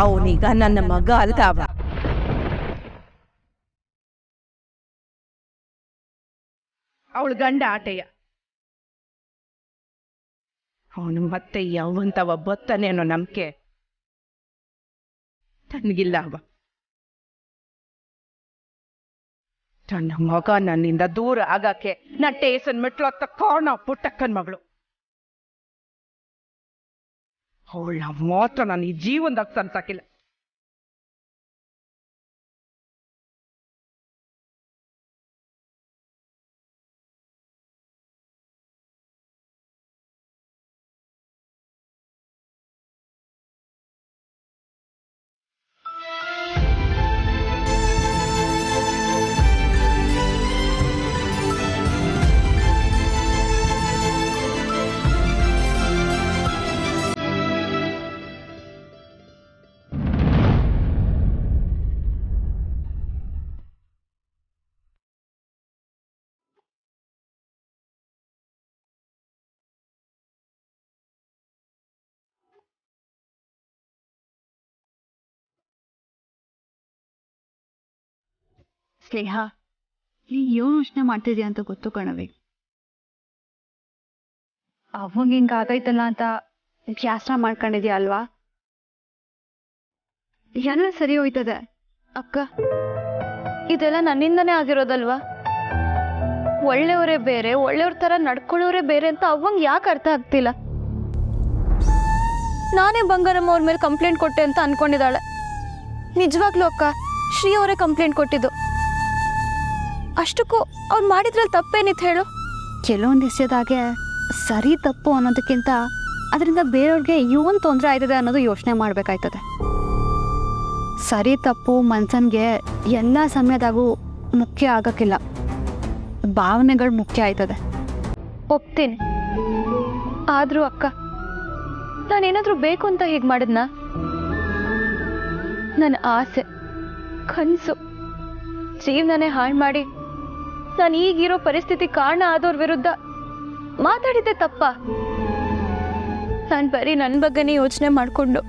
ಅವನೀಗ ನನ್ನ ಮಗ ಅಲ್ದಾವ. ಅವಳ ಗಂಡ ಆಟೆಯ. ಅವನು ಮತ್ತೆ ಯಾವಂತವ ಬತ್ತನೆ ಅನ್ನೋ ನಂಬಿಕೆ ತನಗಿಲ್ಲ. ಅವ ತನ್ನ ಮಗ ನನ್ನಿಂದ ದೂರ ಆಗಕ್ಕೆ ನಾ ಟೇಸನ್ ಮೆಟ್ಲತ್ತ ಕಾರಣ ಪುಟ್ಟಕ್ಕನ್ ಮಗಳು. ಅವಳ ಮಾತ್ರ ನಾನು ಈ ಜೀವನದಾಗ ಸಂಸಾಕಿಲ್ಲ. ಸ್ನೇಹ, ನೀ ಏನು ಯೋಚನೆ ಮಾಡ್ತಿದ್ಯಾ ಅಂತ ಗೊತ್ತು ಕಣವೆ. ಅವಾಗ ಹಿಂಗಾಗೈತಲ್ಲ ಅಂತ ಶಾಸ್ತ್ರ ಮಾಡ್ಕೊಂಡಿದ್ಯಾ ಅಲ್ವಾ? ಎಲ್ಲ ಸರಿ ಹೋಯ್ತದೆ ಅಕ್ಕ. ಇದೆಲ್ಲ ನನ್ನಿಂದನೇ ಆಗಿರೋದಲ್ವಾ? ಒಳ್ಳೆಯವರೇ ಬೇರೆ, ಒಳ್ಳೆಯವ್ರ ತರ ನಡ್ಕೊಳ್ಳೋರೇ ಬೇರೆ ಅಂತ ಅವಂಗ್ ಯಾಕೆ ಅರ್ಥ ಆಗ್ತಿಲ್ಲ? ನಾನೇ ಬಂಗಾರಮ್ಮ ಅವ್ರ ಮೇಲೆ ಕಂಪ್ಲೇಂಟ್ ಕೊಟ್ಟೆ ಅಂತ ಅನ್ಕೊಂಡಿದ್ದಾಳೆ. ನಿಜವಾಗ್ಲೂ ಅಕ್ಕ, ಶ್ರೀ ಅವರೇ ಕಂಪ್ಲೇಂಟ್ ಕೊಟ್ಟಿದ್ದು. ಅಷ್ಟಕ್ಕೂ ಅವ್ರು ಮಾಡಿದ್ರಲ್ಲಿ ತಪ್ಪೇನಿತ್ತು ಹೇಳು? ಕೆಲವೊಂದು ವಿಷಯದಾಗೆ ಸರಿ ತಪ್ಪು ಅನ್ನೋದಕ್ಕಿಂತ ಅದರಿಂದ ಬೇರೆಯವ್ರಿಗೆ ಇವನ್ ತೊಂದರೆ ಆಯ್ತದೆ ಅನ್ನೋದು ಯೋಚನೆ ಮಾಡ್ಬೇಕಾಯ್ತದೆ. ಸರಿ ತಪ್ಪು ಮನ್ಸನ್ಗೆ ಎಲ್ಲ ಸಮಯದಾಗೂ ಮುಖ್ಯ ಆಗಕ್ಕಿಲ್ಲ, ಭಾವನೆಗಳು ಮುಖ್ಯ ಆಯ್ತದೆ. ಒಪ್ತೀನಿ. ಆದ್ರೂ ಅಕ್ಕ, ನಾನೇನಾದ್ರೂ ಬೇಕು ಅಂತ ಹೀಗೆ ಮಾಡಿದ್ನ? ನನ್ನ ಆಸೆ, ಕನಸು, ಜೀವನನೇ ಹಾಳು ಮಾಡಿ ನಾನು ಈಗಿರೋ ಪರಿಸ್ಥಿತಿ ಕಾರಣ ಆದವ್ರ ವಿರುದ್ಧ ಮಾತಾಡಿದ್ದೆ ತಪ್ಪ? ನಾನು ಬರೀ ನನ್ನ ಬಗ್ಗೆನೇ ಯೋಚನೆ ಮಾಡಿಕೊಂಡು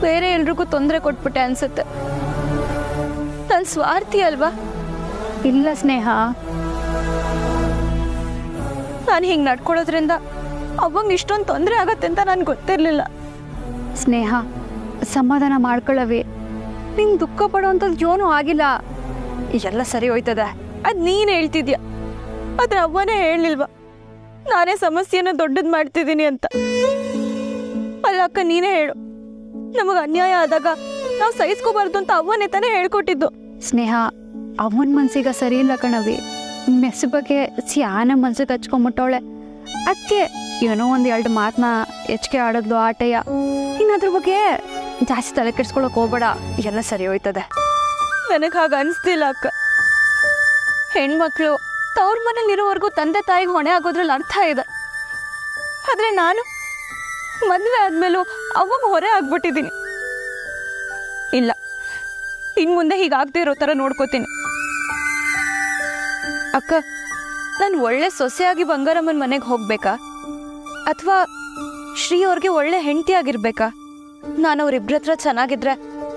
ಬೇರೆ ಎಲ್ರಿಗೂ ತೊಂದರೆ ಕೊಟ್ಬಿಟ್ಟೆ ಅನ್ಸುತ್ತೆ. ನಾನು ಸ್ವಾರ್ಥಿ ಅಲ್ವಾ? ಇಲ್ಲ ಸ್ನೇಹ, ನಾನು ಹಿಂಗೆ ನಡ್ಕೊಳ್ಳೋದ್ರಿಂದ ಅವಂಗೆ ಇಷ್ಟೊಂದು ತೊಂದರೆ ಆಗತ್ತೆ ಅಂತ ನನಗೆ ಗೊತ್ತಿರಲಿಲ್ಲ. ಸ್ನೇಹ, ಸಮಾಧಾನ ಮಾಡ್ಕೊಳ್ಳವಿ. ನಿಂಗೆ ದುಃಖ ಪಡೋವಂಥದ್ದು ಏನೂ ಆಗಿಲ್ಲ, ಎಲ್ಲ ಸರಿ ಹೋಯ್ತದೆ. ಅದು ನೀನು ಹೇಳ್ತಿದ್ಯಾ, ಆದ್ರೆ ಅವ್ವನೇ ಹೇಳಲಿಲ್ವಾ ನಾನೇ ಸಮಸ್ಯೆನ ದೊಡ್ಡದು ಮಾಡ್ತಿದ್ದೀನಿ ಅಂತ? ಅಲ್ಲ ಅಕ್ಕ, ನೀನೇ ಹೇಳು. ನಮಗೆ ಅನ್ಯಾಯ ಆದಾಗ ನಾವು ಸಹಿಸ್ಕೋಬಾರ್ದು ಅಂತ ಅವ್ವನೇ ತಾನೇ ಹೇಳ್ಕೊಟ್ಟಿದ್ದು. ಸ್ನೇಹ, ಅವನ ಮನ್ಸಿಗೆ ಸರಿ ಇಲ್ಲ ಕಣವಿ. ಮೆಸ್ ಬಗ್ಗೆ ಸ್ಯಾನ ಮನ್ಸಿಗೆ ಹಚ್ಕೊಂಬಿಟ್ಟವಳೆ. ಅದಕ್ಕೆ ಏನೋ ಒಂದೆರಡು ಮಾತನ್ನ ಹೆಚ್ಚಿಗೆ ಆಡೋದು ಆಟೆಯ. ಇನ್ನು ಅದ್ರ ಬಗ್ಗೆ ಜಾಸ್ತಿ ತಲೆ ಕೆಡ್ಸ್ಕೊಳಕ್ ಹೋಗ್ಬೇಡ, ಎಲ್ಲ ಸರಿ ಹೋಯ್ತದೆ. ನನಗೆ ಹಾಗೆ ಅನಿಸ್ತಿಲ್ಲ ಅಕ್ಕ. ಹೆಣ್ಮಕ್ಳು ತವ್ರ ಮನೇಲಿರೋವರೆಗೂ ತಂದೆ ತಾಯಿಗೆ ಹೊಣೆ ಆಗೋದ್ರಲ್ಲಿ ಅರ್ಥ ಇದೆ. ಆದ್ರೆ ನಾನು ಮದುವೆ ಆದ್ಮೇಲೂ ಅವಾಗ ಹೊರೆ ಆಗ್ಬಿಟ್ಟಿದ್ದೀನಿ. ಇಲ್ಲ, ಇನ್ ಮುಂದೆ ಹೀಗಾಗದೇ ಇರೋ ಥರ ನೋಡ್ಕೋತೀನಿ. ಅಕ್ಕ, ನಾನು ಒಳ್ಳೆ ಸೊಸೆಯಾಗಿ ಬಂಗಾರಮ್ಮನ ಮನೆಗೆ ಹೋಗ್ಬೇಕಾ ಅಥವಾ ಶ್ರೀ ಅವ್ರಿಗೆ ಒಳ್ಳೆ ಹೆಂಡತಿಯಾಗಿರ್ಬೇಕಾ? ನಾನು ಅವ್ರಿಬ್ರ ಹತ್ರ ಚೆನ್ನಾಗಿದ್ರೆ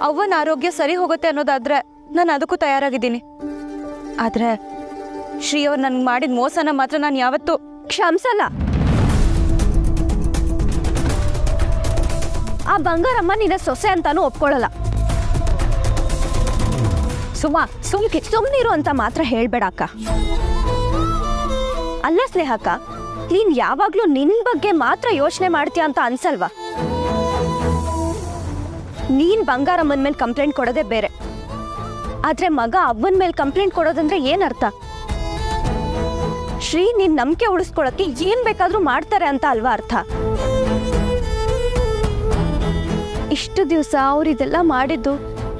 ಅವ್ವನ ಆರೋಗ್ಯ ಸರಿ ಹೋಗುತ್ತೆ ಅನ್ನೋದಾದ್ರೆ ನಾನು ಅದಕ್ಕೂ ತಯಾರಾಗಿದ್ದೀನಿ. ಆದ್ರೆ ಶ್ರೀ ಅವ್ರು ನನ್ಗೆ ಮಾಡಿದ ಮೋಸನ ಮಾತ್ರ ನಾನು ಯಾವತ್ತೂ ಕ್ಷಮಿಸಲ್ಲ. ಆ ಬಂಗಾರಮ್ಮ ನಿನ್ನ ಸೊಸೆ ಅಂತಾನು ಒಪ್ಕೊಳ್ಳಲ್ಲ. ಸುಮ್ಮನಿರು ಅಂತ ಮಾತ್ರ ಹೇಳ್ಬೇಡ ಅಕ್ಕ. ಅಲ್ಲ ಸ್ನೇಹಕ್ಕ, ನೀನ್ ಯಾವಾಗ್ಲೂ ನಿನ್ ಬಗ್ಗೆ ಮಾತ್ರ ಯೋಚನೆ ಮಾಡ್ತೀಯ ಅಂತ ಅನ್ಸಲ್ವಾ? ನೀನ್ ಬಂಗಾರಮ್ಮನ ಮೇಲೆ ಕಂಪ್ಲೇಂಟ್ ಕೊಡೋದೇ ಬೇರೆ, ಆದ್ರೆ ಮಗ ಅವ್ವನ ಮೇಲೆ ಕಂಪ್ಲೇಂಟ್ ಕೊಡೋದಂದ್ರೆ ಏನ್ ಅರ್ಥ? ಶ್ರೀ ನಿನ್ ನಂಬಿಕೆ ಉಳಿಸ್ಕೊಳಕ್ಕೆ ಏನ್ ಬೇಕಾದ್ರೂ ಮಾಡ್ತಾರೆ ಅಂತ ಅಲ್ವಾ ಅರ್ಥ? ಇಷ್ಟು ದಿವಸ ಅವ್ರು ಇದೆಲ್ಲ ಮಾಡಿದ್ದು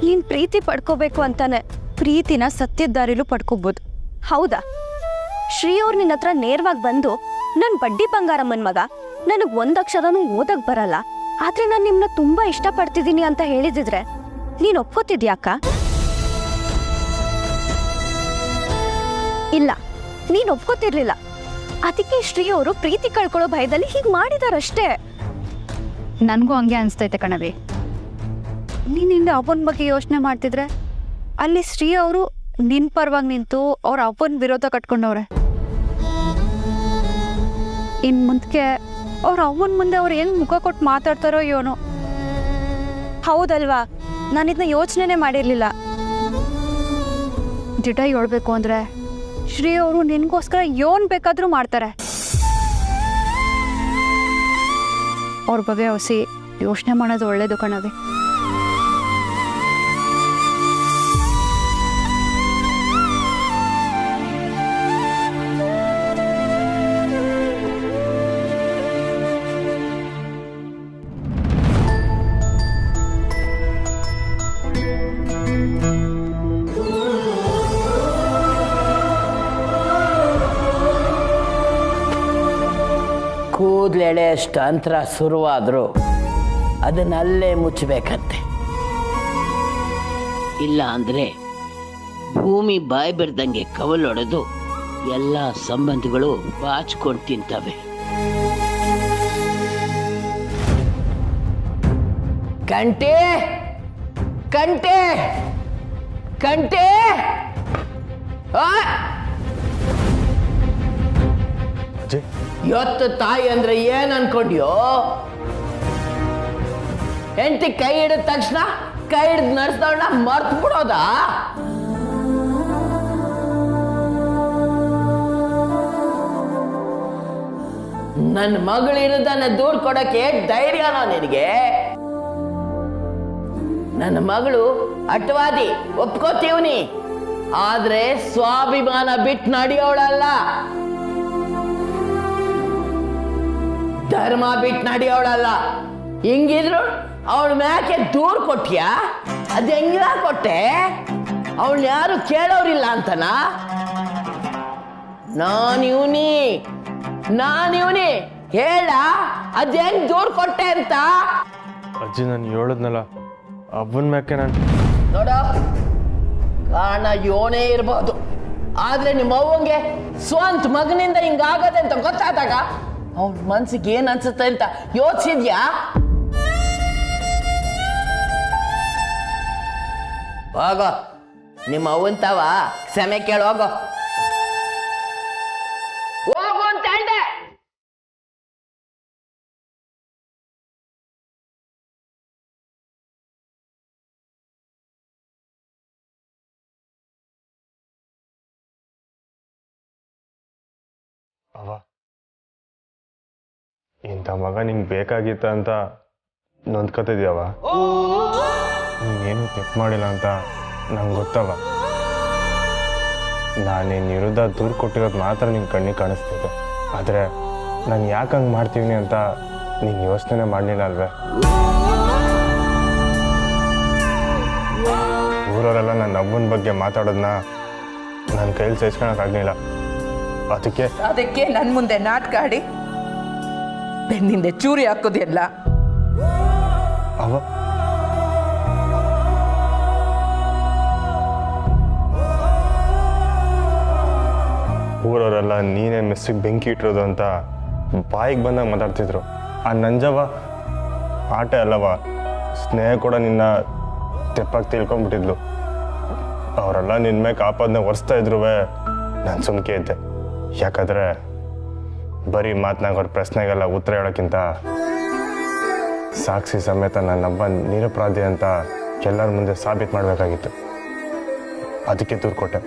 ನೀನ್ ಪ್ರೀತಿ ಪಡ್ಕೋಬೇಕು ಅಂತಾನೆ. ಪ್ರೀತಿನ ಸತ್ಯದ ದಾರಿಲೂ ಪಡ್ಕೋಬಹುದು. ಹೌದಾ? ಶ್ರೀ ಅವ್ರು ನಿನ್ನ ಹತ್ರ ನೇರವಾಗಿ ಬಂದು ನನ್ ಬಡ್ಡಿ ಬಂಗಾರಮ್ಮನ್ ಮಗ, ನನಗ್ ಒಂದಕ್ಷರನೂ ಓದಕ್ ಬರಲ್ಲ, ಆದ್ರೆ ನಾನು ನಿಮ್ನ ತುಂಬಾ ಇಷ್ಟಪಡ್ತಿದ್ದೀನಿ ಅಂತ ಹೇಳಿದಿದ್ರೆ ನೀನ್ ಒಪ್ಕೋತಿದ್ಯಾಕ? ಇಲ್ಲ, ನೀನ್ ಒಪ್ಕೋತಿರ್ಲಿಲ್ಲ. ಅದಕ್ಕೆ ಶ್ರೀ ಅವರು ಪ್ರೀತಿ ಕಳ್ಕೊಳ್ಳೋ ಭಯದಲ್ಲಿ ಹೀಗೆ ಮಾಡಿದಾರಷ್ಟೇ. ನನಗೂ ಹಂಗೆ ಅನಿಸ್ತೈತೆ ಕಣವಿ. ನೀನು ಇಲ್ಲಿ ಅವನ ಬಗ್ಗೆ ಯೋಚನೆ ಮಾಡ್ತಿದ್ರೆ ಅಲ್ಲಿ ಶ್ರೀ ಅವರು ನಿನ್ನ ಪರವಾಗಿ ನಿಂತು ಅವ್ರ ಅವನ ವಿರೋಧ ಕಟ್ಕೊಂಡವ್ರೆ. ಇನ್ನು ಮುಂದಕ್ಕೆ ಅವ್ರ ಅವನ ಮುಂದೆ ಅವ್ರು ಹೆಂಗೆ ಮುಖ ಕೊಟ್ಟು ಮಾತಾಡ್ತಾರೋ ಏನೋ. ಹೌದಲ್ವಾ, ನಾನು ಇದನ್ನ ಯೋಚನೆ ಮಾಡಿರಲಿಲ್ಲ. ದಿಟ ಹೇಳ್ಬೇಕು ಅಂದರೆ ಶ್ರೀ ಅವರು ನಿನಗೋಸ್ಕರ ಏನು ಬೇಕಾದರೂ ಮಾಡ್ತಾರೆ. ಅವ್ರ ಬಗ್ಗೆ ಹೊಸಿ ಯೋಚನೆ ಮಾಡೋದು ಒಳ್ಳೇದು ಕಣವೆ. ಕೂದಲೆಳೆ ಅಷ್ಟು ಅಂತರ ಶುರುವಾದರೂ ಅದನ್ನಲ್ಲೇ ಮುಚ್ಚಬೇಕಂತೆ. ಇಲ್ಲ ಅಂದರೆ ಭೂಮಿ ಬಾಯಿ ಬಿಡ್ದಂಗೆ ಕವಲೊಡೆದು ಎಲ್ಲ ಸಂಬಂಧಗಳು ಬಾಚ್ಕೊಂಡು ತಿಂತವೆ. ಕಂಟೆ ಕಂಟೆ ಕಂಟೆ ಇವತ್ತು ತಾಯಿ ಅಂದ್ರೆ ಏನ್ ಅನ್ಕೊಂಡ್ಯೋ? ಹೆಂಡತಿ ಕೈ ಹಿಡಿದ ತಕ್ಷಣ ಕೈ ಹಿಡಿದು ನಡೆಸ್ದವಳ ಮರ್ತು ಬಿಡೋದಾ? ನನ್ನ ಮಗಳಿರೋದನ್ನ ದೂರ ಕೊಡಕ್ಕೆ ಧೈರ್ಯನೋ ನಿನಗೆ? ನನ್ನ ಮಗಳು ಅಟ್ವಾದಿ ಒಪ್ಕೋತೀವ್ನಿ, ಆದ್ರೆ ಸ್ವಾಭಿಮಾನ ಬಿಟ್ಟು ನಡೆಯೋಳಲ್ಲ, ಧರ್ಮ ಬಿಟ್ಟು ನಡೆಯೋಳಲ್ಲ. ಹಿಂಗಿದ್ರು ಅವಳ ಮ್ಯಾಕೆ ದೂರ ಕೊಟ್ಯಾ? ಅದ್ ಹೆಂಗ ಕೊಟ್ಟೆ? ಅವಳು ಯಾರು ಕೇಳೋರಿಲ್ಲ ಅಂತನಾ? ನಾನಿವ್ನಿ ಹೇಳ, ಅದ್ ಹೆಂಗ್ ದೂರ ಕೊಟ್ಟೆ ಅಂತ? ಅಜ್ಜಿ ನಾನು ಹೇಳದ್ನಲ್ಲ ಅವನ್ ಮ್ಯಾಕೆ ನಾನು ನೋಡೋ, ಕಾರಣ ಯೋನೇ ಇರ್ಬೋದು, ಆದ್ರೆ ನಿಮ್ಮ ಅವ್ವಂಗೆ ಸ್ವಂತ ಮಗನಿಂದ ಹಿಂಗಾಗದೆ ಅಂತ ಗೊತ್ತಾದಾಗ ಅವನ ಮನ್ಸಿಗೆ ಏನ್ ಅನ್ಸುತ್ತೆ ಅಂತ ಯೋಚಿಸಿದ್ಯಾ? ಹೋಗೋ, ನಿಮ್ಮ ಅವ್ವಂತವ ಕ್ಷಮೆ ಕೇಳು, ಹೋಗೋ ಅಂತ ಹೇಳ್ದೆ. ಅವ ಇಂಥ ಮಗ ನಿಂಗೆ ಬೇಕಾಗಿತ್ತ ಅಂತ ನೊಂದ್ಕೊತಿದ್ಯವ. ನೀನೇನು ತಪ್ಪು ಮಾಡಿಲ್ಲ ಅಂತ ನಂಗೆ ಗೊತ್ತವ. ನಾನೇನು ವಿರುದ್ಧ ದೂರು ಕೊಟ್ಟಿರೋದು ಮಾತ್ರ ನಿಂಗೆ ಕಣ್ಣಿಗೆ ಕಾಣಿಸ್ತಿದೆ, ಆದರೆ ನಾನು ಯಾಕೆ ಹಂಗೆ ಮಾಡ್ತೀವಿ ಅಂತ ನೀನು ಯೋಚನೆ ಮಾಡಲಿಲ್ಲ ಅಲ್ವೇ? ಊರವರೆಲ್ಲ ನನ್ನ ಅಮ್ಮನ ಬಗ್ಗೆ ಮಾತಾಡೋದನ್ನ ನನ್ನ ಕೈಲಿ ಸಹಿಸ್ಕೊಳಕ್ಕಾಗಲಿಲ್ಲ. ಅದಕ್ಕೆ ನನ್ನ ಮುಂದೆ ನಾಟಕ ಆಡಿ ಬೆನ್ನಿಂದೆ ಚೂರಿ ಹಾಕೋದಿಲ್ಲ. ಅವ ಊರವರೆಲ್ಲ ನೀನೇ ಮೆಸ್ಸಿಗೆ ಬೆಂಕಿ ಇಟ್ಟಿರೋದು ಅಂತ ಬಾಯಿಗೆ ಬಂದಾಗ ಮಾತಾಡ್ತಿದ್ರು. ಆ ನಂಜವ ಆಟ ಅಲ್ಲವ, ಸ್ನೇಹ ಕೂಡ ನಿನ್ನ ತೆಪ್ಪಾಗಿ ತಿಳ್ಕೊಂಡ್ಬಿಟ್ಟಿದ್ಲು. ಅವರೆಲ್ಲ ನಿನ್ನ ಮೇಲೆ ಆಪಾದನೆ ಒರೆಸ್ತಾ ಇದ್ರು, ನಾನು ಸುಮ್ಕೆ ಇದ್ದೆ. ಯಾಕಂದರೆ ಬರೀ ಮಾತನಾಗೋರ ಪ್ರಶ್ನೆಗೆಲ್ಲ ಉತ್ತರ ಹೇಳೋಕ್ಕಿಂತ ಸಾಕ್ಷಿ ಸಮೇತ ನನ್ನಬ್ಬ ನಿರಪರಾಧಿ ಅಂತ ಎಲ್ಲರ ಮುಂದೆ ಸಾಬೀತು ಮಾಡಬೇಕಾಗಿತ್ತು. ಅದಕ್ಕೆ ದೂರು ಕೊಟ್ಟೆ.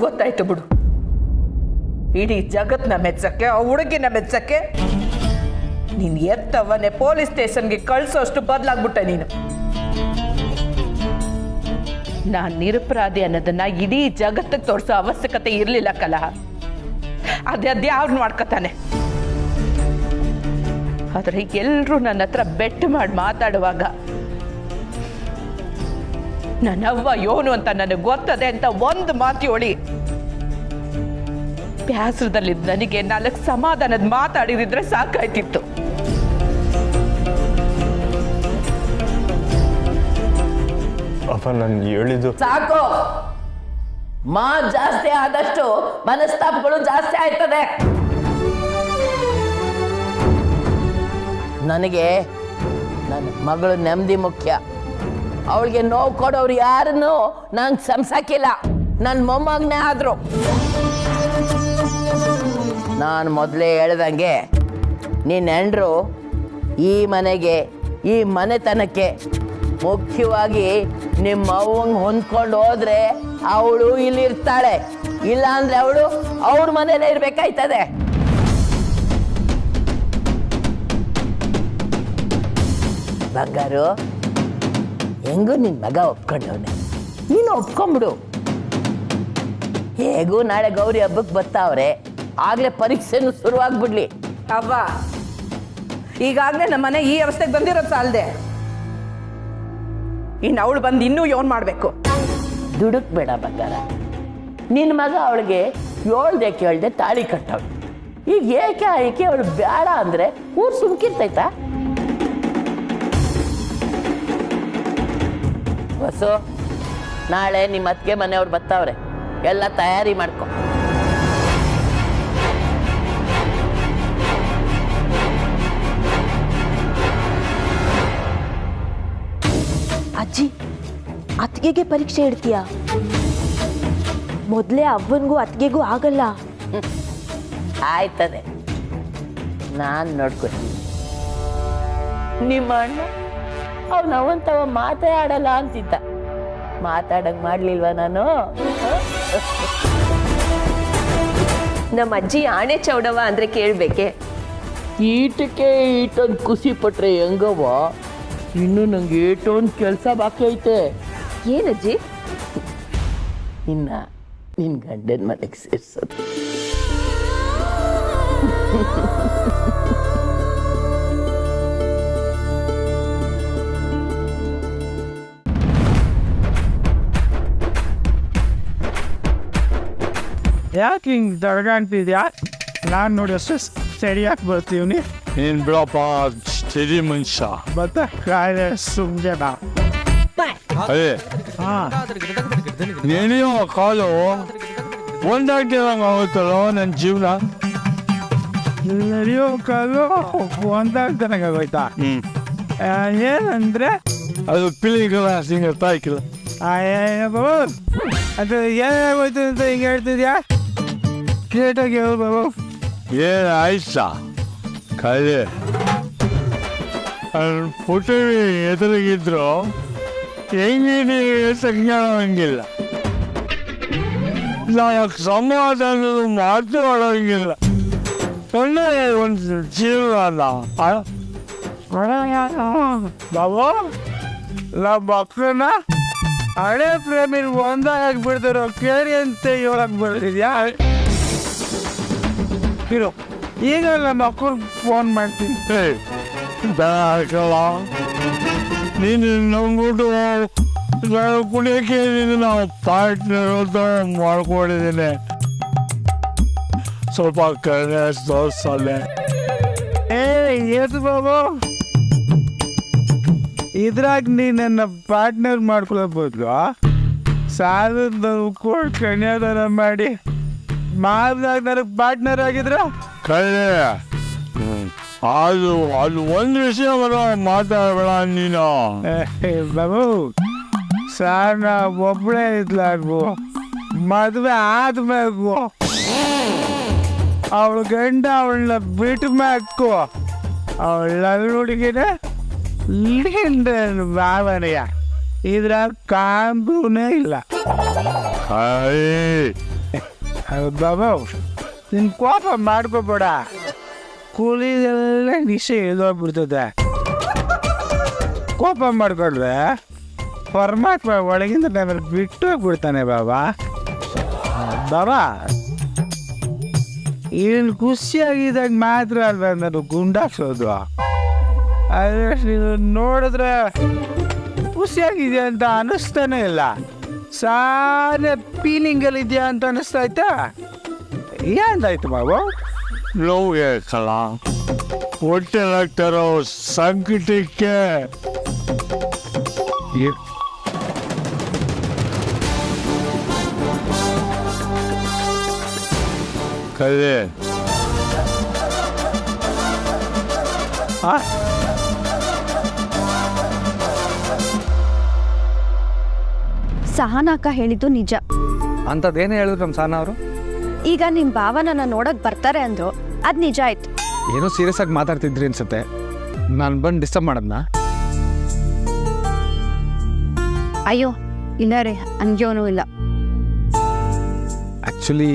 ಗೊತ್ತಾಯ್ತು ಬಿಡು, ಇಡೀ ಜಗತ್ನ ಮೆಚ್ಚಕ್ಕೆ, ಆ ಹುಡುಗಿನ ಮೆಚ್ಚಕ್ಕೆ ನೀನು ಎತ್ತವನ್ನೇ ಪೊಲೀಸ್ ಸ್ಟೇಷನ್ಗೆ ಕಳಿಸೋಷ್ಟು ಬದಲಾಗ್ಬಿಟ್ಟೆ ನೀನು. ನಾನು ನಿರಪರಾಧಿ ಅನ್ನೋದನ್ನ ಇಡೀ ಜಗತ್ತಿಗೆ ತೋರಿಸೋ ಅವಶ್ಯಕತೆ ಇರಲಿಲ್ಲ ಕಲಹ. ಅದ್ಯಾವ್ದು ಮಾಡ್ಕೊತಾನೆ. ಆದರೆ ಎಲ್ಲರೂ ನನ್ನ ಹತ್ರ ಬೆಟ್ಟು ಮಾಡಿ ಮಾತಾಡುವಾಗ ನನ್ನವ್ವ ಯೋನು ಅಂತ ನನಗೆ ಗೊತ್ತದೆ ಅಂತ ಒಂದು ಮಾತು ಹೇಳಿ ಬ್ಯಾಸರದಲ್ಲಿದ್ದ ನನಗೆ 4 ಸಮಾಧಾನದ ಮಾತಾಡಿದ್ರೆ ಸಾಕಾಯ್ತಿತ್ತು. ಅವ ನಾನು ಹೇಳಿದ್ದು ಸಾಕು. ಮಾತು ಜಾಸ್ತಿ ಆದಷ್ಟು ಮನಸ್ತಾಪಗಳು ಜಾಸ್ತಿ ಆಯ್ತದೆ. ನನಗೆ ನನ್ನ ಮಗಳು ನೆಮ್ಮದಿ ಮುಖ್ಯ. ಅವಳಿಗೆ ನೋವು ಕೊಡೋರು ಯಾರನ್ನು ನಂಗೆ ಸಂಸಾಕಿಲ್ಲ. ನನ್ನ ಮೊಮ್ಮಗನೇ ಆದ್ರು. ನಾನು ಮೊದಲೇ ಹೇಳ್ದಂಗೆ ನಿನ್ನ ಹೆಂಡ್ರು ಈ ಮನೆಗೆ, ಈ ಮನೆತನಕ್ಕೆ, ಮುಖ್ಯವಾಗಿ ನಿಮ್ಮ ಅವ್ವಂಗೆ ಹೊಂದ್ಕೊಂಡು ಹೋದ್ರೆ ಅವಳು ಇಲ್ಲಿರ್ತಾಳೆ. ಇಲ್ಲ ಅಂದ್ರೆ ಅವಳು ಅವ್ರ ಮನೇಲೇ ಇರ್ಬೇಕಾಯ್ತದೆ. ಬಂಗಾರು, ಹೆಂಗೂ ನಿನ್ನ ಮಗ ಒಪ್ಕೊಂಡವನೆ, ನೀನು ಒಪ್ಕೊಂಬಿಡು. ಹೇಗೂ ನಾಳೆ ಗೌರಿ ಹಬ್ಬಕ್ಕೆ ಬರ್ತಾವ್ರೆ, ಆಗ್ಲೇ ಪರೀಕ್ಷೆನೂ ಶುರುವಾಗ್ಬಿಡ್ಲಿ. ಅವ್ವ, ಈಗಾಗಲೇ ನಮ್ಮ ಮನೆ ಈ ಅವಸ್ಥೆಗೆ ಬಂದಿರೋದು ಸಾಲದೆ, ಇನ್ನು ಅವಳು ಬಂದು ಇನ್ನೂ ಯೋನ್ ಮಾಡಬೇಕು. ದುಡುಕ್ ಬೇಡ ಬಂಗಾರ. ನಿನ್ನ ಮಗ ಅವಳಿಗೆ ಹೇಳ್ದೆ ಕೇಳ್ದೆ ತಾಳಿ ಕಟ್ಟವಳು. ಈಗ ಏಕೆ ಆಯ್ಕೆ ಅವಳು ಬೇಡ ಅಂದ್ರೆ ಊರು ಸುಮ್ಕಿರ್ತೈತಾ? ಬಸ್ಸು, ನಾಳೆ ನಿಮ್ಮ ಅತ್ತಿಗೆ ಮನೆಯವ್ರು ಬರ್ತಾವ್ರೆ, ಎಲ್ಲ ತಯಾರಿ ಮಾಡ್ಕೊ. ಅಜ್ಜಿ, ಅತ್ತಿಗೆಗೆ ಪರೀಕ್ಷೆ ಇಡ್ತೀಯಾ? ಮೊದಲೇ ಅವ್ವನಿಗೂ ಅತ್ತಿಗೆಗೂ ಆಗಲ್ಲ. ಆಯ್ತದೆ, ನಾನು ನೋಡ್ಕೊತೀನಿ. ನಿಮ್ಮ ಅಣ್ಣ ಅವನವಂತವ ಮಾತೇ ಆಡಲ್ಲ ಅಂತಿದ್ದ. ಮಾತಾಡಂಗ್ ಮಾಡ್ಲಿಲ್ವಾ ನಾನು? ನಮ್ಮ ಅಜ್ಜಿ ಆಣೆ ಚೌಡವ ಅಂದ್ರೆ ಕೇಳ್ಬೇಕೆ? ಈಟಕ್ಕೆ ಈಟೊಂದು ಖುಷಿ ಪಟ್ರೆ ಹೆಂಗವ? ಇನ್ನು ನಂಗೆ ಏಟೊಂದು ಕೆಲಸ ಬಾಕಿ ಐತೆ. ಏನಜ್ಜಿ? ಇನ್ನ ನಿನ್ ಗಂಡನ ಮನೆಗೆ ಸೇರ್ಸೋದು. ಯಾಕೆ ಹಿಂಗೆ ದರ್ಗಾಂತಿದ್ಯಾ? ನಾನು ನೋಡಿ ಅಷ್ಟು ಸರಿಯಾಗಿ ಬರ್ತೀವಿ. ನೀನು ಬಿಡಪ್ಪ, ಸರಿ ಮನುಷ್ಯ. ಮತ್ತೆ ಕಾಯಿಲೆ ಸುಮ್ಮನೆ ಅದೇ ನೆನೆಯೋ ಕಾಲು ಒಂದಾಗ್ತಿರಂಗೆ ಆಗುತ್ತಲ್ಲೋ ನನ್ನ ಜೀವನ. ನಡೆಯೋ ಕಾಲು ಒಂದಾಗ್ತಾನಾಗೋಯ್ತಾ? ಏನಂದ್ರೆ ಅದು ಪಿಲಿಗಲ್ಲ, ಹಿಂಗೆ ಅರ್ಥ ಆಯ್ಕಿಲ್ಲ. ಅದು ಏನಾಗೋಯ್ತು ಅಂತ ಹಿಂಗೆ ಹೇಳ್ತಿದ್ಯಾ? ಕೇಟಾಗಿ ಹೇಳು ಬಾಬು. ಏನು ಆಯ್ತಾ ಕಾಯಿಲೆ? ಪುಟ್ಟಿ ಎದುರಿಗಿದ್ರು ಹೆಂಗಿದೆ ಸಂಜ್ಞಾನ ಹಂಗಿಲ್ಲ. ನಾನು ಸಮಾಧಾನ ಮಾತಾಡೋಂಗಿಲ್ಲ. ಒಳ್ಳೆ ಒಂದು ಜೀವನ ಬಾಬು, ನಮ್ಮ ಮಕ್ಕಳನ್ನ ಹಳೆ ಪ್ರೇಮಿನ ಒಂದಾಗ್ಬಿಡ್ತಾರೋ ಕೇಳಿ ಅಂತ ಹೇಳಕ್ ಬರ್ತಿದ್ಯಾ? ಇರು, ಈಗ ನಮ್ಮ ಮಕ್ಕಳು ಫೋನ್ ಮಾಡ್ತೀನಿ. ಬೇಕಲ್ಲ, ನೀನು ನಂಬಿಟ್ಟು ಕುಡಿಯೋಕೆ ನಾವು ಪಾರ್ಟ್ನರ್ ಮಾಡ್ಕೊಂಡಿದ್ದೀನಿ. ಸ್ವಲ್ಪ ಕಡೆ ತೋರಿಸಲ್ಲ. ಏತು ಬಾಬು, ಇದ್ರಾಗ ನೀ ನನ್ನ ಪಾರ್ಟ್ನರ್ ಮಾಡ್ಕೊಳ್ಬೋದು. ಸಾಲದ ಕೊಟ್ಟು ಕನ್ಯಾದಾನ ಮಾಡಿ ಮಾರ್ದಾಗ ನನಗೆ ಪಾರ್ಟ್ನರ್ ಆಗಿದ್ರ ಕಡೆ ಅದು ಒಂದು ವಿಷಯ ಮಾತಾಡಬೇಡ ನೀನು. ಬಾಬು, ಸಾಲ ಒಬ್ಬಳೇ ಇದ್ಲಾಗು, ಮದುವೆ ಆದ್ಮೇಲೆ ಅವಳ ಗಂಡ ಅವಳನ್ನ ಬಿಟ್ಟು ಮ್ಯಾಕು ಅವಳ ಹುಡುಗಿನ ಭಾವನೆಯ ಇದ್ರ ಕಾಂಬೂನೇ ಇಲ್ಲ. ಬಾಬು, ನಿನ್ ಕೋಪ ಮಾಡ್ಕೋಬೇಡ. ಕೂಲಿದೆಲ್ಲ ನಿಶೆ ಇಳಿದೋಗ್ಬಿಡ್ತದೆ. ಕೋಪ ಮಾಡ್ಕೊಂಡ್ರೆ ಪರಮಾತ್ಮ ಒಳಗಿಂದ ನಮ್ಮಲ್ಲಿ ಬಿಟ್ಟು ಹೋಗ್ಬಿಡ್ತಾನೆ ಬಾಬಾ. ಬಾಬಾ, ಏನು ಖುಷಿಯಾಗಿದ್ದಾಗ ಮಾತ್ರ ಅಲ್ವಾ ನಾನು ಗುಂಡಾಕ್ಸೋದು. ಆದರೆ ನೀನು ನೋಡಿದ್ರೆ ಖುಷಿಯಾಗಿದೆಯಾ ಅಂತ ಅನ್ನಿಸ್ತಾನೆ ಇಲ್ಲ. ಸಾರೆ ಫೀಲಿಂಗಲ್ಲಿ ಇದೆಯಾ ಅಂತ ಅನ್ನಿಸ್ತಾಯ್ತಾ? ಏನಾಯ್ತು ಬಾಬು? ನೋವಿಗೆ ಕಲ ಹೊಟ್ಟೆಲಾಗ್ತಾರೋ ಸಂಕಟಕ್ಕೆ ಕಲೆ ಸಹನಾ ಅಕ್ಕ ಹೇಳಿದ್ದು ನಿಜ. ಅಂಥದ್ದೇನೇ ಹೇಳಿದ್ರು ನಮ್ಮ ಸಹನಾ ಅವರು? ಈಗ ನಿಮ್ಮ ಭಾವ ನನ್ನ ನೋಡಕ್ ಬರ್ತಾರೆ ಅಂದ್ರು, ಅದು ನಿಜ ಆಯ್ತು. ಏನೋ ಸೀರಿಯಸ್ ಆಗಿ ಮಾತಾಡ್ತಿದ್ರಿ ಅನ್ಸುತ್ತೆ. ನಾನು ಬಂದು ಡಿಸ್ಟರ್ಬ್ ಮಾಡೋದನ್ನ? ಅಯ್ಯೋ ಇಲ್ಲ ರೀ, ಹಂಗೇನೂ ಇಲ್ಲ. ಆ್ಯಕ್ಚುಲಿ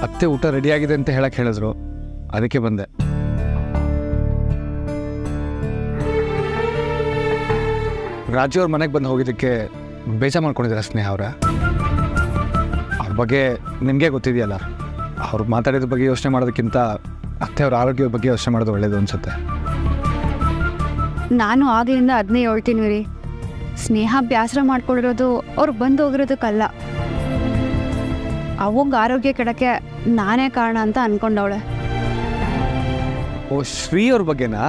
ಅತ್ತೆ ಊಟ ರೆಡಿಯಾಗಿದೆ ಅಂತ ಹೇಳಕ್ಕೆ ಹೇಳಿದ್ರು, ಅದಕ್ಕೆ ಬಂದೆ. ರಾಜು ಅವ್ರ ಮನೆಗೆ ಬಂದು ಹೋಗಿದ್ದಕ್ಕೆ ಬೇಜಾರು ಮಾಡ್ಕೊಂಡಿದ್ದಾರೆ ಸ್ನೇಹ ಅವರ. ಅವ್ರ ಬಗ್ಗೆ ನಿಮಗೆ ಗೊತ್ತಿದೆಯಲ್ಲ, ಅವ್ರು ಮಾತಾಡಿದ ಬಗ್ಗೆ ಯೋಚನೆ ಮಾಡೋದಕ್ಕಿಂತ ಅತ್ತೆ ಅವ್ರ ಆರೋಗ್ಯದ ಬಗ್ಗೆ ಯೋಚನೆ ಮಾಡೋದು ಒಳ್ಳೇದು ಅನ್ಸುತ್ತೆ. ನಾನು ಆಗ್ಲಿಂದ ಅದನ್ನೇ ಹೇಳ್ತೀನಿ ರೀ. ಸ್ನೇಹ ಬೇಸರ ಮಾಡ್ಕೊಂಡಿರೋದು ಅವ್ರು ಬಂದು ಹೋಗಿರೋದಕ್ಕಲ್ಲ, ಅವಂಗ ಆರೋಗ್ಯ ಕೆಡಕ್ಕೆ ನಾನೇ ಕಾರಣ ಅಂತ ಅನ್ಕೊಂಡವಳೆ. ಓ, ಶ್ರೀ ಅವ್ರ ಬಗ್ಗೆನಾ?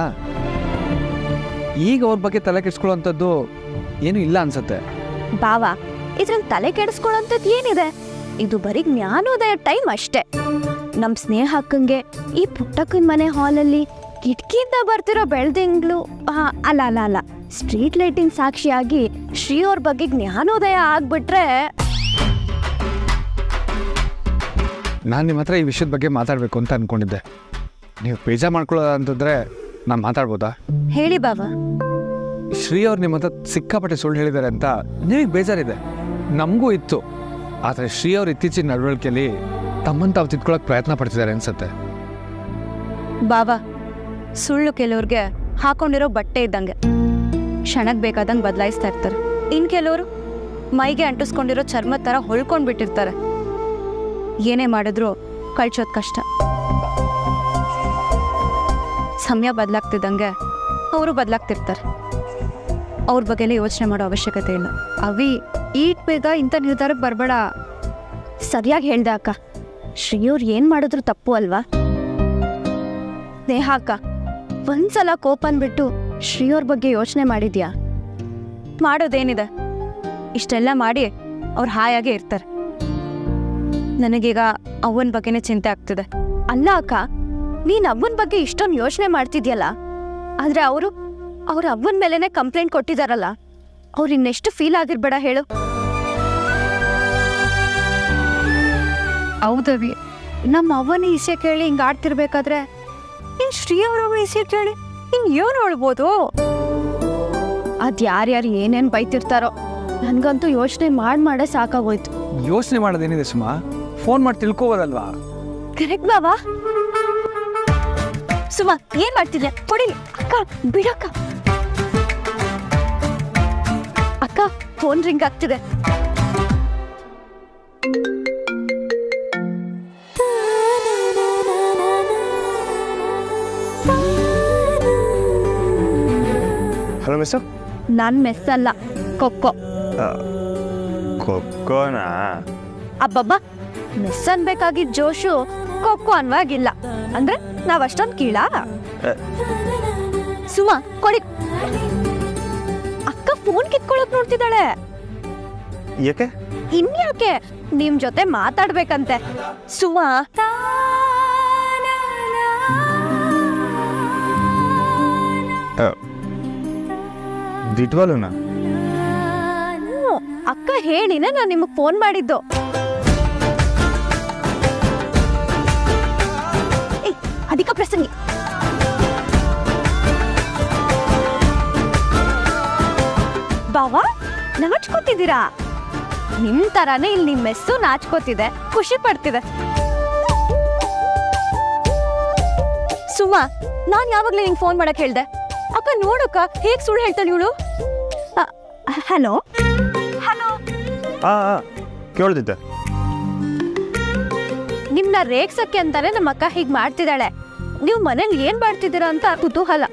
ಈಗ ಅವ್ರ ಬಗ್ಗೆ ತಲೆ ಕೆಡಿಸ್ಕೊಳ್ಳೋಂಥದ್ದು ಏನೂ ಇಲ್ಲ ಅನ್ಸುತ್ತೆ. ಬಾವ, ಇದ್ರಲ್ಲಿ ತಲೆ ಕೆಡಿಸ್ಕೊಳ್ಳೋಂಥದ್ದು ಏನಿದೆ? ಇದು ಬರೀ ಜ್ಞಾನೋದಯ ಟೈಮ್ ಅಷ್ಟೇ. ನಮ್ಮ ಸ್ನೇಹ ಅಕ್ಕಂಗೆ ಈ ಪುಟ್ಟಕ್ಕನ ಮನೆ ಹಾಲಲ್ಲಿ ಕಿಟಕಿಯಿಂದ ಬರ್ತಿರೋ ಬೆಳ್ದಿಂಗ್ಳು ಅಲ್ಲ ಅಲ್ಲ ಅಲ್ಲ ಸ್ಟ್ರೀಟ್ ಲೈಟಿಂಗ್ ಸಾಕ್ಷಿಯಾಗಿ ಶ್ರೀ ಅವ್ರ ಬಗ್ಗೆ ಜ್ಞಾನೋದಯ ಆಗ್ಬಿಟ್ರೆ. ನಾನು ನಿಮ್ಮ ಹತ್ರ ಈ ವಿಷಯದ ಬಗ್ಗೆ ಮಾತಾಡಬೇಕು ಅಂತ ಅಂದ್ಕೊಂಡಿದ್ದೆ. ನೀವು ಬೇಜಾರು ಮಾಡ್ಕೊಳ್ಳೋದು ಅಂತಂದರೆ ನಾನು ಮಾತಾಡ್ಬೋದಾ? ಹೇಳಿ ಬಾವ. ಶ್ರೀ ಅವ್ರು ನಿಮ್ಮ ಹತ್ರ ಸಿಕ್ಕಾಪಟ್ಟೆ ಸುಳ್ಳು ಹೇಳಿದ್ದಾರೆ ಅಂತ ನಿಮಗೆ ಬೇಜಾರಿದೆ, ನಮಗೂ ಇತ್ತು. ಆದರೆ ಶ್ರೀ ಅವ್ರ ಇತ್ತೀಚಿನ ನಡವಳಿಕೆಯಲ್ಲಿ ತಮ್ಮನ್ನು ತಾವು ತಿದ್ಕೊಳ್ಳೋಕೆ ಪ್ರಯತ್ನ ಪಡ್ತಿದ್ದಾರೆ ಅನ್ಸುತ್ತೆ. ಬಾವ, ಸುಳ್ಳು ಕೆಲವ್ರಿಗೆ ಹಾಕೊಂಡಿರೋ ಬಟ್ಟೆ ಇದ್ದಂಗೆ, ಕ್ಷಣಕ್ಕೆ ಬೇಕಾದಂಗೆ ಬದಲಾಯಿಸ್ತಾ ಇರ್ತಾರೆ. ಇನ್ನು ಕೆಲವರು ಮೈಗೆ ಅಂಟಿಸ್ಕೊಂಡಿರೋ ಚರ್ಮದ ಥರ ಹೊಳ್ಕೊಂಡು ಬಿಟ್ಟಿರ್ತಾರೆ. ಏನೇ ಮಾಡಿದ್ರು ಕಳ್ಸೋದು ಕಷ್ಟ. ಸಮಯ ಬದಲಾಗ್ತಿದ್ದಂಗೆ ಅವರು ಬದಲಾಗ್ತಿರ್ತಾರೆ. ಅವ್ರ ಬಗ್ಗೆಲ್ಲ ಯೋಚನೆ ಮಾಡೋ ಅವಶ್ಯಕತೆ ಇಲ್ಲ. ಅವಿ, ಈಟ್ ಬೇಗ ಇಂಥ ನಿರ್ಧಾರಕ್ಕೆ ಬರಬೇಡ. ಸರಿಯಾಗಿ ಹೇಳ್ದೆ ಅಕ್ಕ. ಶ್ರೀಯವ್ರು ಏನು ಮಾಡಿದ್ರು ತಪ್ಪು ಅಲ್ವಾ? ಸ್ನೇಹ ಅಕ್ಕ, ಒಂದ್ಸಲ ಕೋಪ ಅಂದ್ಬಿಟ್ಟು ಶ್ರೀಯವ್ರ ಬಗ್ಗೆ ಯೋಚನೆ ಮಾಡಿದ್ಯಾ? ಮಾಡೋದೇನಿದೆ? ಇಷ್ಟೆಲ್ಲ ಮಾಡಿ ಅವ್ರು ಹಾಯಾಗೆ ಇರ್ತಾರೆ. ನನಗೀಗ ಅವನ ಬಗ್ಗೆನೇ ಚಿಂತೆ ಆಗ್ತಿದೆ. ಅಲ್ಲ ಅಕ್ಕ, ನೀನು ಅವ್ವನ ಬಗ್ಗೆ ಇಷ್ಟೊಂದು ಯೋಚನೆ ಮಾಡ್ತಿದ್ಯಲ್ಲ, ಆದರೆ ಅವ್ರ ಅವ್ವನ ಮೇಲೆನೆ ಕಂಪ್ಲೇಂಟ್ ಕೊಟ್ಟಿದಾರಲ್ಲ, ಅವ್ರು ಇನ್ನೆಷ್ಟು ಫೀಲ್ ಆಗಿರ್ಬೇಡ ಹೇಳು. ಹೌದವಿ, ನಮ್ಮ ಅವ್ವನ ವಿಷಯ ಕೇಳಿ ಹಿಂಗೆ ಆಡ್ತಿರ್ಬೇಕಾದ್ರೆ ಇನ್ನು ಶ್ರೀ ಅವ್ರ ವಿಷಯ ಕೇಳಿ ಹಿಂಗೆ ಏನು ಹೇಳ್ಬೋದು? ಅದು ಯಾರ್ಯಾರು ಏನೇನು ಬೈತಿರ್ತಾರೋ, ನನಗಂತೂ ಯೋಚನೆ ಮಾಡೇ ಸಾಕಾಗೋಯ್ತು. ಯೋಚನೆ ಮಾಡೋದೇನಿದೆ ಸುಮಾ? ಫೋನ್ ಮಾಡಿ ತಿಳ್ಕೋಬೋದಲ್ವಾ? ಕರೆಕ್ಟ್ ಬಾವಾ. ಸುಮಾ, ಏನ್ ಮಾಡ್ತಿದ್ಯಾ? ಕೊಡಿಲಿ ಅಕ್ಕ, ಬಿಡಕ್ಕ. ಅಕ್ಕ, ಫೋನ್ ರಿಂಗ್ ಆಗ್ತಿದೆ. Hello miss. ನಾನ್ ಮೆಸ್ ಅಲ್ಲ, ಕೊಕ್ಕೋ. ಕೊಕ್ಕೋನಾ? ಅಬ್ಬಬ್ಬ, ಮೆಸ್ ಅನ್ಬೇಕಾಗಿದ್ದ ಜೋಶು ಕೊಕ್ಕೋ ಅನ್ವಾಗಿಲ್ಲ. ಅಂದ್ರೆ ನಾವ್ ಅಷ್ಟೊಂದು ಕೀಳ. ಸುಮಾ, ಕೊಡಿ. ಅಕ್ಕ ಫೋನ್ ಕಿತ್ಕೊಳಕ್ ನೋಡ್ತಿದ್ದಾಳೆ. ಯಾಕೆ? ಇನ್ಯಾಕೆ? ನಿಮ್ ಜೊತೆ ಮಾತಾಡ್ಬೇಕಂತೆ. ಸುಮಾ, ದಿಟ್ವಾಲುನಾ? ಅಕ್ಕ ಹೇಳಿನೇ ನಾನು ನಿಮಗೆ ಫೋನ್ ಮಾಡಿದ್ದು. ಅಧಿಕ ಪ್ರಸಂಗಿ. ಬಾವಾ, ನಾಚ್ಕೋತಿದ್ದೀರಾ? ನಿಮ್ ತರಾನೇ ಇಲ್ಲಿ ನಿಮ್ ಮೆಸ್ಸು ನಾಚ್ಕೋತಿದೆ, ಖುಷಿ ಪಡ್ತಿದೆ. ಸುಮಾ, ನಾನ್ ಯಾವಾಗ್ಲೇ ನಿಂಗೆ ಫೋನ್ ಮಾಡಕ್ ಹೇಳ್ದೆ? ಅಕ್ಕ ನೋಡಕ್ಕ ಹೇಗ್ ಸುಳ್ಳು ಹೇಳ್ತಾಳೆ ಇವಳು. Hello hello. ಕೇಳ್ತಿದ್ದೆ. ನಿಮ್ನ ರೇಗ್ಸಕ್ಕೆ ಅಂತಾನೆ ನಮ್ಮ ಅಕ್ಕ ಹೀಗ್ ಮಾಡ್ತಿದ್ದಾಳೆ. ನೀವು ಮನೇಲಿ ಏನ್ ಮಾಡ್ತಿದ್ದೀರಾ ಅಂತ ಕುತೂಹಲ.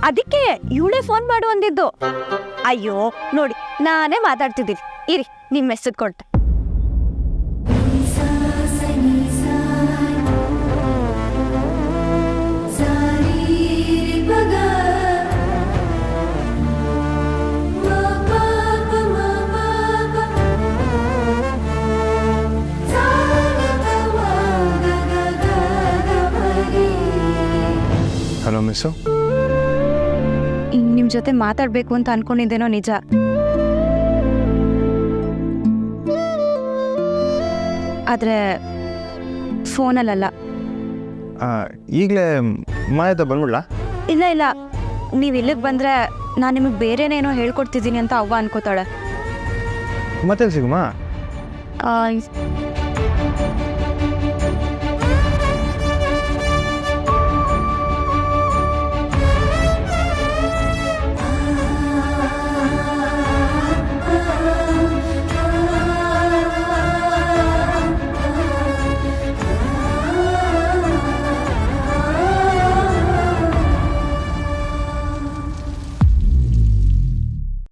ಅದಕ್ಕೆ ಇವಳೇ ಫೋನ್ ಮಾಡು ಅಂದಿದ್ದು. ಅಯ್ಯೋ ನೋಡಿ, ನಾನೇ ಮಾತಾಡ್ತಿದ್ದೀನಿ. ಇರಿ, ನಿಮ್ ಮೆಸೇಜ್ ಕೊಟ್ಟೆ. Hello miss. ನಿಮ್ಮ ಜೊತೆ ಮಾತಾಡಬೇಕು ಅಂತ ಅನ್ಕೊಂಡಿದ್ದೇನೋ ನಿಜ. ಆದರೆ ಫೋನಲ್ಲ. ಈಗಲೇ ಮಾಯದ ಬಂದ್ಬಿಡ್ಲಾ? ಇಲ್ಲ ಇಲ್ಲ, ನೀವು ಇಲ್ಲಿಗೆ ಬಂದರೆ ನಾನು ನಿಮಗೆ ಬೇರೆನೇನೋ ಹೇಳ್ಕೊಡ್ತಿದ್ದೀನಿ ಅಂತ ಅವ್ವ ಅನ್ಕೋತಾಳೆ. ಮತ್ತೆ ಸಿಗುಮಾ?